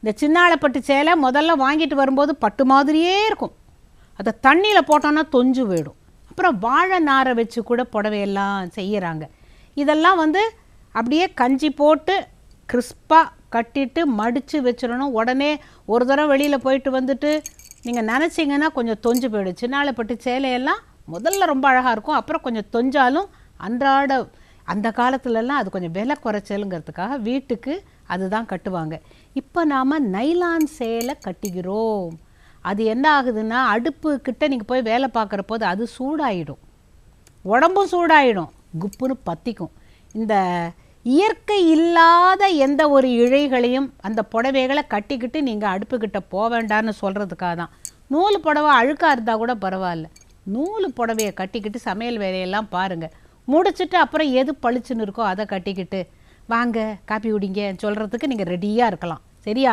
இந்த சின்னாளப்பட்டு சேலை முதல்ல வாங்கிட்டு வரும்போது பட்டு மாதிரியே இருக்கும். அதை தண்ணியில் போட்டோன்னா தொஞ்சு போயிடும். அப்புறம் வாழை நாரை வச்சு கூட புடவையெல்லாம் செய்கிறாங்க. இதெல்லாம் அப்படியே கஞ்சி போட்டு கிறிஸ்பாக கட்டிட்டு மடித்து வச்சிடணும். உடனே ஒரு தடவை வெளியில் போயிட்டு வந்துட்டு நீங்கள் நினச்சிங்கன்னா கொஞ்சம் தொஞ்சு போயிடும். சின்னாளப்பட்டு சேலையெல்லாம் முதல்ல ரொம்ப அழகாக இருக்கும். அப்புறம் கொஞ்சம் தொஞ்சாலும் அன்றாட அந்த காலத்துலலாம் அது கொஞ்சம் விலை குறைச்சலுங்கிறதுக்காக வீட்டுக்கு அதுதான் கட்டுவாங்க. இப்போ நாம் நைலான் சேலை கட்டிக்கிறோம். அது என்ன ஆகுதுன்னா, அடுப்பு கிட்ட நீங்கள் போய் வேலை பார்க்குற போது அது சூடாயிடும், உடம்பும் சூடாயிடும், குப்புன்னு பற்றிக்கும். இந்த இயற்கை இல்லாத எந்த ஒரு இழைகளையும் அந்த புடவைகளை கட்டிக்கிட்டு நீங்கள் அடுப்புக்கிட்ட போக வேண்டான்னு சொல்கிறதுக்காக தான். நூல் புடவை அழுக்காக இருந்தால் கூட பரவாயில்ல, நூல் புடவையை கட்டிக்கிட்டு சமையல் வேலையெல்லாம் பாருங்கள். முடிச்சுட்டு அப்புறம் எது பளிச்சுன்னு இருக்கோ அதை கட்டிக்கிட்டு வாங்க காப்பி குடிங்க சொல்கிறதுக்கு நீங்கள் ரெடியாக இருக்கலாம். சரியா?